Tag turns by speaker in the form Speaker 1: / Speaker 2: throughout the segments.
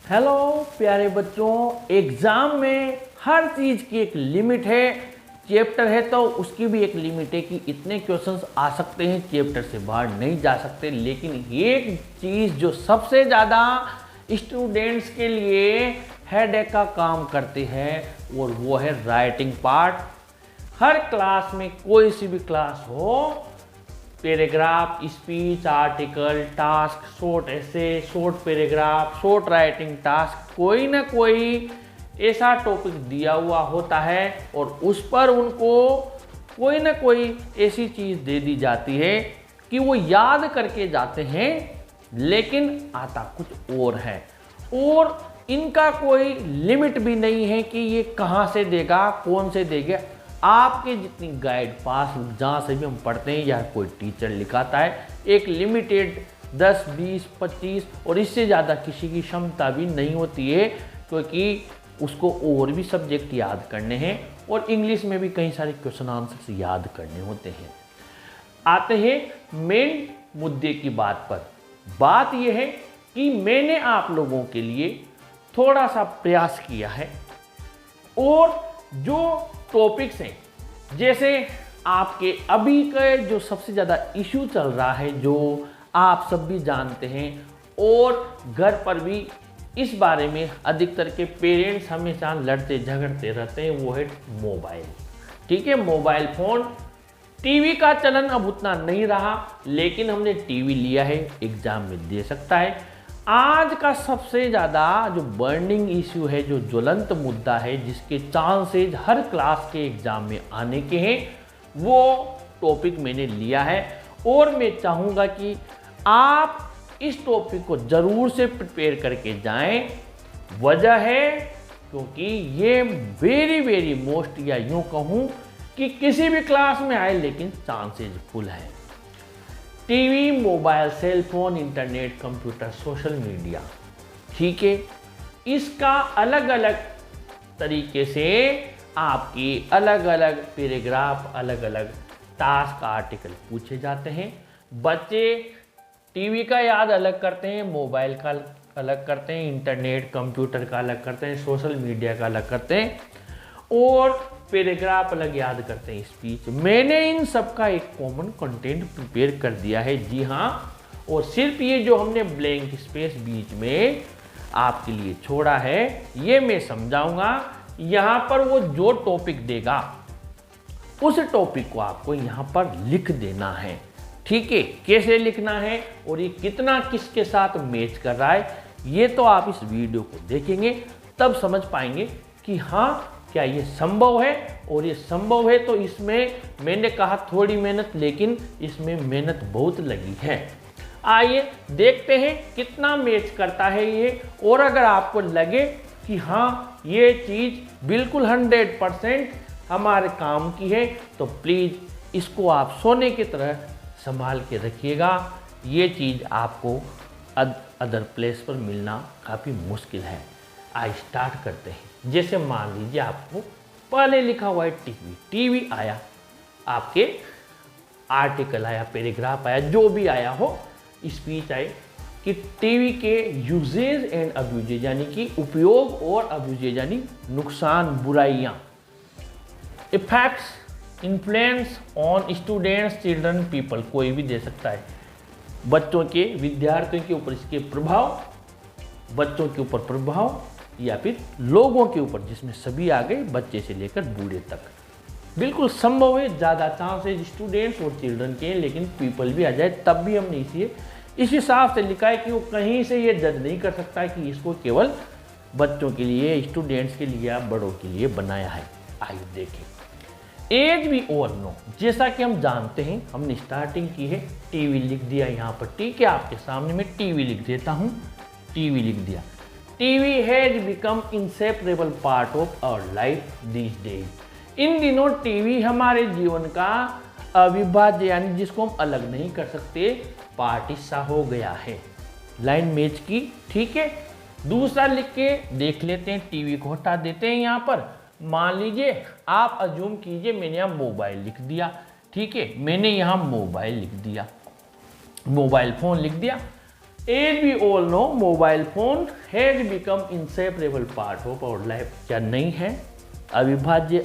Speaker 1: Hello प्यारे बच्चों, exam में हर चीज की एक लिमिट है। चैप्टर है तो उसकी भी एक लिमिट है कि इतने क्वेश्चंस आ सकते हैं, चैप्टर से बाहर नहीं जा सकते। लेकिन एक चीज जो सबसे ज़्यादा स्टूडेंट्स के लिए हेडेक का काम करती है और वो है राइटिंग पार्ट। हर क्लास में, कोई सी भी क्लास हो, paragraph, speech, article, task, short ऐसे, short paragraph, short writing task, कोई ना कोई ऐसा टॉपिक दिया हुआ होता है और उस पर उनको कोई ना कोई ऐसी चीज़ दे दी जाती है कि वो याद करके जाते हैं, लेकिन आता कुछ और है। और इनका कोई लिमिट भी नहीं है कि ये कहाँ से देगा, कौन से देगा। आपके जितनी गाइड पास जहाँ से भी हम पढ़ते हैं या कोई टीचर लिखाता है, एक लिमिटेड 10, 20, 25 और इससे ज़्यादा किसी की क्षमता भी नहीं होती है, क्योंकि उसको और भी सब्जेक्ट याद करने हैं और इंग्लिश में भी कई सारे क्वेश्चन आंसर्स याद करने होते हैं। आते हैं मेन मुद्दे की बात पर। बात यह है कि मैंने आप लोगों के लिए थोड़ा सा प्रयास किया है और जो टॉपिक्स हैं, जैसे आपके अभी का जो सबसे ज़्यादा इशू चल रहा है, जो आप सब भी जानते हैं और घर पर भी इस बारे में अधिकतर के पेरेंट्स हमेशा लड़ते झगड़ते रहते हैं, वो है मोबाइल। ठीक है, मोबाइल फ़ोन। टीवी का चलन अब उतना नहीं रहा, लेकिन हमने टीवी लिया है, एग्ज़ाम में दे सकता है। आज का सबसे ज़्यादा जो बर्निंग इश्यू है, जो ज्वलंत मुद्दा है, जिसके चांसेज हर क्लास के एग्ज़ाम में आने के हैं, वो टॉपिक मैंने लिया है और मैं चाहूँगा कि आप इस टॉपिक को ज़रूर से प्रिपेयर करके जाएं। वजह है क्योंकि ये वेरी मोस्ट, या यूँ कहूँ कि किसी भी क्लास में आए, लेकिन चांसेज फुल है। TV, mobile, cell phone, internet, computer, social media, ठीक है, इसका अलग अलग तरीके से आपकी अलग अलग पैराग्राफ, अलग अलग टास्क, आर्टिकल पूछे जाते हैं। बच्चे टीवी का याद अलग करते हैं, मोबाइल का अलग करते हैं, इंटरनेट, कंप्यूटर का अलग करते हैं, सोशल मीडिया का अलग करते हैं और पैराग्राफ अलग याद करते हैं, स्पीच। मैंने इन सब का एक कॉमन कंटेंट प्रिपेयर कर दिया है, जी हाँ। और सिर्फ ये जो हमने ब्लैंक स्पेस बीच में आपके लिए छोड़ा है, ये मैं समझाऊंगा। यहाँ पर वो जो टॉपिक देगा, उस टॉपिक को आपको यहाँ पर लिख देना है। ठीक है, कैसे लिखना है और ये कितना किसके साथ मैच कर रहा है, ये तो आप इस वीडियो को देखेंगे तब समझ पाएंगे कि हाँ, क्या ये संभव है। और ये संभव है तो इसमें मैंने कहा थोड़ी मेहनत, लेकिन इसमें मेहनत बहुत लगी है। आइए देखते हैं कितना मैच करता है ये। और अगर आपको लगे कि हाँ, ये चीज़ बिल्कुल 100% हमारे काम की है, तो प्लीज़ इसको आप सोने की तरह संभाल के रखिएगा। ये चीज़ आपको अदर प्लेस पर मिलना काफ़ी मुश्किल है। आइए स्टार्ट करते हैं। जैसे मान लीजिए आपको पहले लिखा हुआ है टीवी आया, आपके आर्टिकल आया, पैराग्राफ आया, जो भी आया हो, स्पीच आए कि टीवी के यूजेज एंड अब्यूजेज, यानी कि उपयोग और अब्यूजेज यानी नुकसान, बुराइयां, effects, influence on students, children, people, कोई भी दे सकता है। बच्चों के, विद्यार्थियों के ऊपर इसके प्रभाव, बच्चों के ऊपर प्रभाव, या फिर लोगों के ऊपर, जिसमें सभी आ गए, बच्चे से लेकर बूढ़े तक। बिल्कुल संभव है, ज़्यादा चांसेज स्टूडेंट्स और चिल्ड्रन के हैं, लेकिन पीपल भी आ जाए तब भी हमने इस हिसाब से लिखा है कि वो कहीं से ये जज नहीं कर सकता कि इसको केवल बच्चों के लिए, स्टूडेंट्स के लिए या बड़ों के लिए बनाया है। आइए देखें। एज भी और नो, जैसा कि हम जानते हैं, हमने स्टार्टिंग की है, टीवी लिख दिया यहाँ पर। ठीक है, आपके सामने मैं टीवी लिख देता हूँ, टीवी लिख दिया। TV has become inseparable part of our life these days. इन दिनों टीवी हमारे जीवन का अविभाज्य, यानी जिसको हम अलग नहीं कर सकते, पार्ट हिस्सा हो गया है। लाइन मैच की। ठीक है, दूसरा लिख के देख लेते हैं। टीवी को हटा देते हैं यहाँ पर। मान लीजिए, आप अज्यूम कीजिए मैंने यहाँ मोबाइल लिख दिया। ठीक है, मैंने यहाँ मोबाइल लिख दिया, मोबाइल फोन लिख दिया। As we all know mobile phone has become inseparable part of our life. क्या नहीं है? अविभाज्य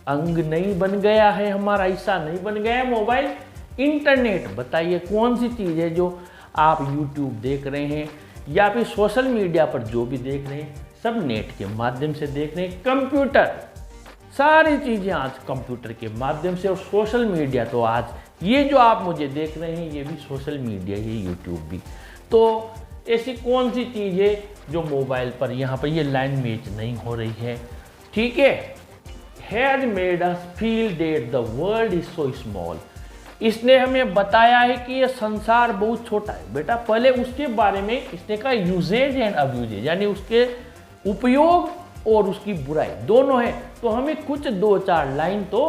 Speaker 1: अंग नहीं बन गया है, हमारा हिस्सा नहीं बन गया है मोबाइल। इंटरनेट, बताइए कौन सी चीज़ है जो आप यूट्यूब देख रहे हैं या फिर सोशल मीडिया पर जो भी देख रहे हैं सब नेट के माध्यम से देख रहे हैं। कंप्यूटर, सारी चीज़ें आज कंप्यूटर के माध्यम से, और सोशल मीडिया तो आज ये जो आप मुझे देख रहे हैं ये भी सोशल मीडिया ही, यूट्यूब भी। तो ऐसी कौन सी चीज़ है जो मोबाइल पर यहाँ पर ये लाइन मैच नहीं हो रही है? ठीक है, has made us feel that the world is so small. इसने हमें बताया है कि ये संसार बहुत छोटा है। बेटा पहले उसके बारे में इसने कहा यूजेज एंड अब्यूजेज, यानी उसके उपयोग और उसकी बुराई दोनों है। तो हमें कुछ 2-4 लाइन तो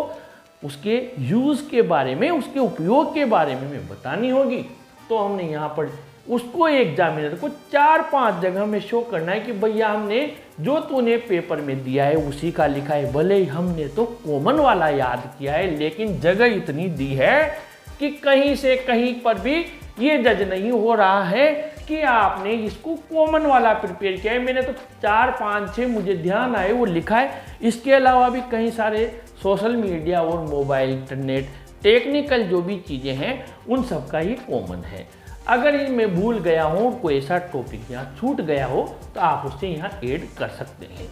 Speaker 1: उसके यूज़ के बारे में, उसके उपयोग के बारे में हमें बतानी होगी। तो हमने यहाँ पर उसको एग्जामिनर को 4-5 जगह में शो करना है कि भैया हमने जो तूने पेपर में दिया है उसी का लिखा है। भले ही हमने तो कॉमन वाला याद किया है, लेकिन जगह इतनी दी है कि कहीं से कहीं पर भी ये जज नहीं हो रहा है कि आपने इसको कॉमन वाला प्रिपेयर किया है। मैंने तो 4-5-6 मुझे ध्यान आए वो लिखा है। इसके अलावा भी कई सारे सोशल मीडिया और मोबाइल, इंटरनेट, टेक्निकल जो भी चीज़ें हैं उन सब का ही कॉमन है। अगर मैं भूल गया हूँ, कोई ऐसा टॉपिक यहाँ छूट गया हो तो आप उससे यहाँ ऐड कर सकते हैं।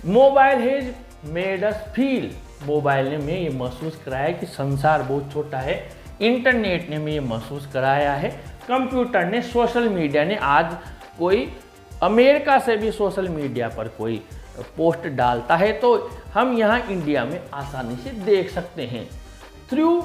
Speaker 1: Mobile has made us feel, mobile ने हमें ये महसूस कराया कि संसार बहुत छोटा है। इंटरनेट ने हमें ये महसूस कराया है। कंप्यूटर ने, सोशल मीडिया ने, आज कोई अमेरिका से भी सोशल मीडिया पर कोई पोस्ट डालता है तो हम यहाँ इंडिया में आसानी से देख सकते हैं। थ्रू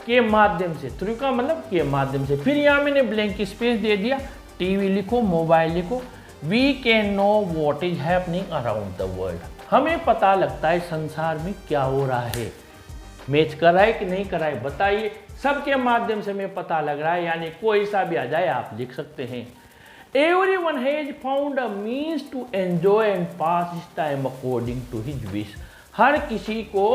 Speaker 1: के माध्यम से, थ्रू का मतलब के माध्यम से। फिर यहाँ मैंने ब्लैंक स्पेस दे दिया, टीवी लिखो, मोबाइल लिखो। We can know what is happening around the world, हमें पता लगता है संसार में क्या हो रहा है। मैच कर रहा है कि नहीं कर रहा है बताइए। सबके माध्यम से हमें पता लग रहा है, यानी कोई सा भी आ जाए आप लिख सकते हैं। Everyone has found a means to enjoy and pass his time according to his wish, हर किसी को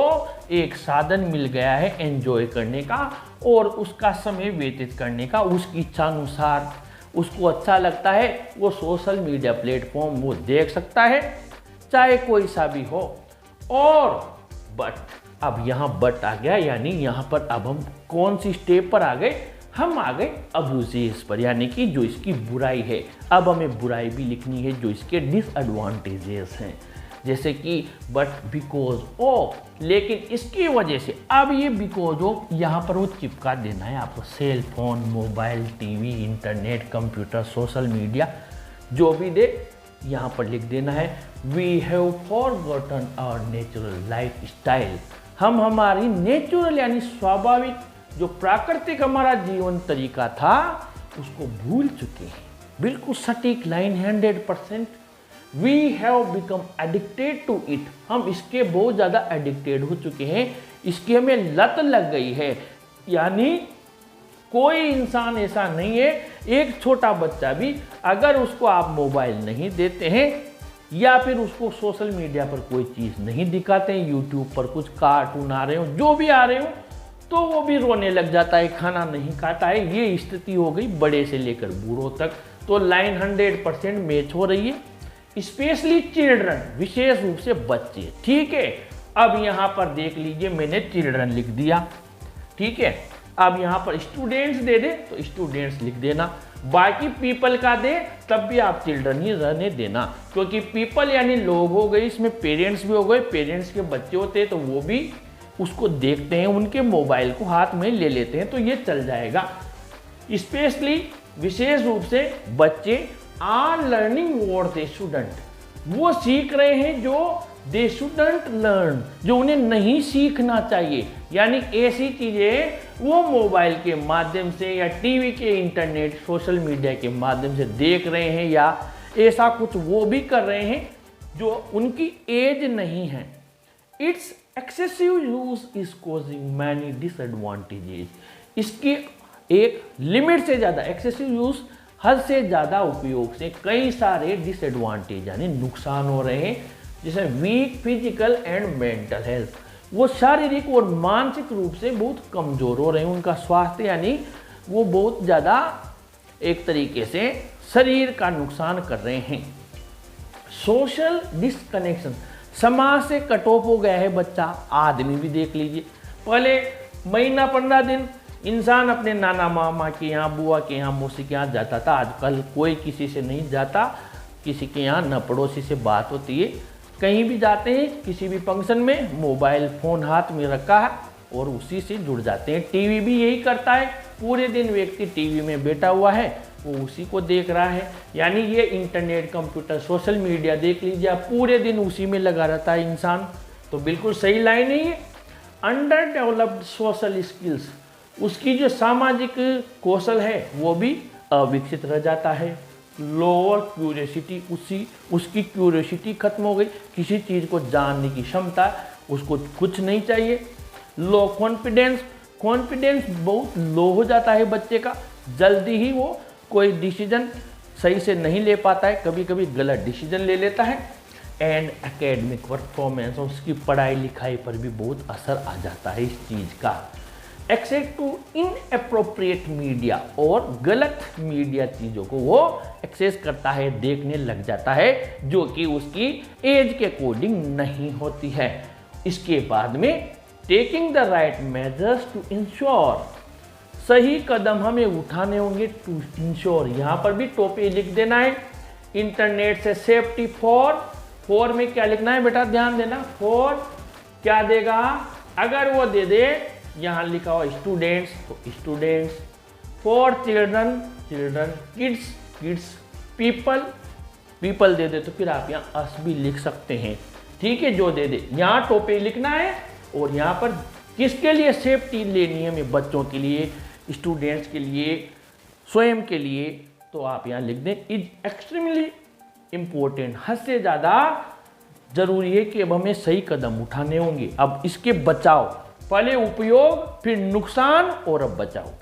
Speaker 1: एक साधन मिल गया है एंजॉय करने का और उसका समय व्यतीत करने का, उसकी इच्छा अनुसार। उसको अच्छा लगता है वो सोशल मीडिया प्लेटफॉर्म वो देख सकता है, चाहे कोई सा भी हो। और बट, अब यहाँ बट आ गया, यानी यहाँ पर अब हम कौन सी स्टेप पर आ गए? हम आ गए अब्यूजेस पर, यानी कि जो इसकी बुराई है। अब हमें बुराई भी लिखनी है जो इसके डिसएडवांटेजेस हैं, जैसे कि बट बिकॉज ऑफ, लेकिन इसकी वजह से। अब ये बिकॉज ऑफ यहाँ पर वो चिपका देना है आपको। Cell phone, mobile, TV, internet, computer, social media जो भी दे यहाँ पर लिख देना है। We have forgotten our natural life style, हम हमारी नेचुरल यानी स्वाभाविक जो प्राकृतिक हमारा जीवन तरीका था उसको भूल चुके हैं। बिल्कुल सटीक line, 100%। We have become addicted to it, हम इसके बहुत ज़्यादा एडिक्टेड हो चुके हैं, इसकी हमें लत लग गई है। यानी कोई इंसान ऐसा नहीं है, एक छोटा बच्चा भी अगर उसको आप मोबाइल नहीं देते हैं या फिर उसको सोशल मीडिया पर कोई चीज़ नहीं दिखाते हैं, यूट्यूब पर कुछ कार्टून आ रहे हो, जो भी आ रहे हो, तो वो भी रोने लग जाता है, खाना नहीं खाता है। ये स्थिति हो गई बड़े से लेकर बूढ़ों तक। तो लाइन 100% मैच हो रही है। स्पेशली चिल्ड्रन, विशेष रूप से बच्चे। ठीक है, अब यहाँ पर देख लीजिए मैंने चिल्ड्रन लिख दिया। ठीक है, अब यहाँ पर स्टूडेंट्स दे दे तो स्टूडेंट्स लिख देना, बाकी पीपल का दे तब भी आप चिल्ड्रन ही रहने देना, क्योंकि पीपल यानी लोग हो गए, इसमें पेरेंट्स भी हो गए, पेरेंट्स के बच्चे होते हैं तो वो भी उसको देखते हैं, उनके मोबाइल को हाथ में ले लेते हैं, तो ये चल जाएगा। स्पेशली, विशेष रूप से बच्चे are learning what they shouldn't, वो सीख रहे हैं जो दे शुडंट लर्न, जो उन्हें नहीं सीखना चाहिए। यानी ऐसी चीज़ें वो मोबाइल के माध्यम से या टीवी के, इंटरनेट, सोशल मीडिया के माध्यम से देख रहे हैं, या ऐसा कुछ वो भी कर रहे हैं जो उनकी एज नहीं है। It's excessive use is causing many disadvantages, इसकी एक लिमिट से ज़्यादा, एक्सेसिव यूज हद से ज़्यादा उपयोग से कई सारे डिसएडवांटेज यानी नुकसान हो रहे हैं, जैसे weak physical and mental health, वो शारीरिक और मानसिक रूप से बहुत कमज़ोर हो रहे हैं, उनका स्वास्थ्य यानी वो बहुत ज़्यादा एक तरीके से शरीर का नुकसान कर रहे हैं। सोशल डिस्कनेक्शन, समाज से कट ऑफ हो गया है बच्चा। आदमी भी देख लीजिए, पहले महीना 15 दिन इंसान अपने नाना मामा के यहाँ, बुआ के यहाँ, मौसी के यहाँ जाता था। आजकल कोई किसी से नहीं जाता, किसी के यहाँ न पड़ोसी से बात होती है। कहीं भी जाते हैं किसी भी फंक्शन में, मोबाइल फ़ोन हाथ में रखा है और उसी से जुड़ जाते हैं। टीवी भी यही करता है, पूरे दिन व्यक्ति टीवी में बैठा हुआ है, वो उसी को देख रहा है। यानी ये इंटरनेट, कंप्यूटर, सोशल मीडिया देख लीजिए आप, पूरे दिन उसी में लगा रहता है इंसान। तो बिल्कुल सही लाइन है ये। अंडर डेवलप्ड सोशल स्किल्स, उसकी जो सामाजिक कौशल है वो भी अविकसित रह जाता है। लोअर क्यूरियोसिटी, उसकी क्यूरियोसिटी खत्म हो गई, किसी चीज़ को जानने की क्षमता, उसको कुछ नहीं चाहिए। लो कॉन्फिडेंस, कॉन्फिडेंस बहुत लो हो जाता है बच्चे का, जल्दी ही वो कोई डिसीजन सही से नहीं ले पाता है, कभी कभी गलत डिसीजन ले लेता है। एंड एकेडमिक परफॉर्मेंस, उसकी पढ़ाई लिखाई पर भी बहुत असर आ जाता है इस चीज़ का। एक्सेस टू इनएप्रोप्रिएट मीडिया, और गलत मीडिया चीज़ों को वो एक्सेस करता है, देखने लग जाता है, जो कि उसकी एज के अकॉर्डिंग नहीं होती है। इसके बाद में taking the right measures to ensure, सही कदम हमें उठाने होंगे टू इंश्योर। यहाँ पर भी टोपी लिख देना है। इंटरनेट से सेफ्टी फॉर में क्या लिखना है बेटा, ध्यान देना। फॉर क्या देगा, अगर वो दे दे यहाँ लिखा हुआ स्टूडेंट्स, तो students. For children, kids, people दे दे तो फिर आप यहाँ अस भी लिख सकते हैं, ठीक है। जो दे दे यहाँ टोपी लिखना है, और यहाँ पर किसके लिए सेफ्टी लेनी है हमें, बच्चों के लिए, स्टूडेंट्स के लिए, स्वयं के लिए, तो आप यहाँ लिख दें इज एक्सट्रीमली इम्पोर्टेंट। हद से ज़्यादा जरूरी है कि अब हमें सही कदम उठाने होंगे। अब इसके बचाव, पहले उपयोग, फिर नुकसान, और अब बचाओ।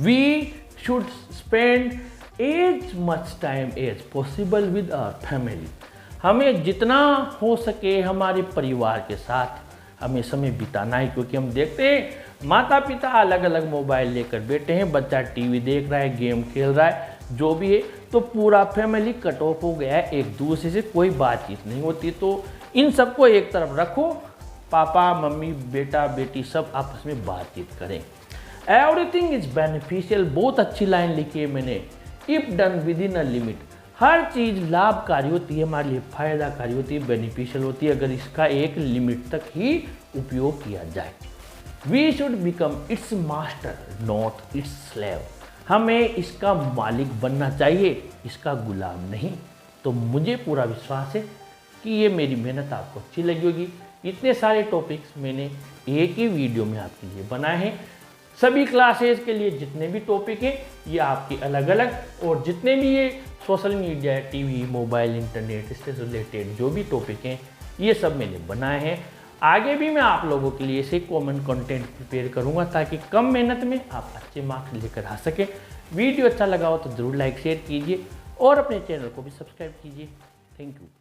Speaker 1: We should spend as much time as possible with our family, हमें जितना हो सके हमारे परिवार के साथ हमें समय बिताना है। क्योंकि हम देखते हैं माता पिता अलग अलग मोबाइल लेकर बैठे हैं, बच्चा टीवी देख रहा है, गेम खेल रहा है, जो भी है, तो पूरा फैमिली कट ऑफ हो गया है, एक दूसरे से कोई बातचीत नहीं होती। तो इन सबको एक तरफ रखो, पापा मम्मी बेटा बेटी सब आपस में बातचीत करें। एवरीथिंग इज बेनिफिशियल, बहुत अच्छी लाइन लिखी है मैंने, if done within a limit. हर चीज़ लाभकारी होती है, हमारे लिए फायदाकारी होती है, बेनिफिशियल होती है, अगर इसका एक लिमिट तक ही उपयोग किया जाए। We should become its master not its slave, हमें इसका मालिक बनना चाहिए, इसका गुलाम नहीं। तो मुझे पूरा विश्वास है कि ये मेरी मेहनत आपको अच्छी लगी होगी। इतने सारे टॉपिक्स मैंने एक ही वीडियो में आपके लिए बनाए हैं। सभी क्लासेज के लिए जितने भी टॉपिक हैं ये आपके अलग अलग, और जितने भी ये social media, TV, mobile, internet, इससे रिलेटेड जो भी टॉपिक हैं ये सब मैंने बनाए हैं। आगे भी मैं आप लोगों के लिए ऐसे कॉमन कंटेंट प्रिपेयर करूँगा ताकि कम मेहनत में आप अच्छे मार्क्स लेकर आ सकें। वीडियो अच्छा लगा हो तो ज़रूर लाइक शेयर कीजिए और अपने चैनल को भी सब्सक्राइब कीजिए। Thank you.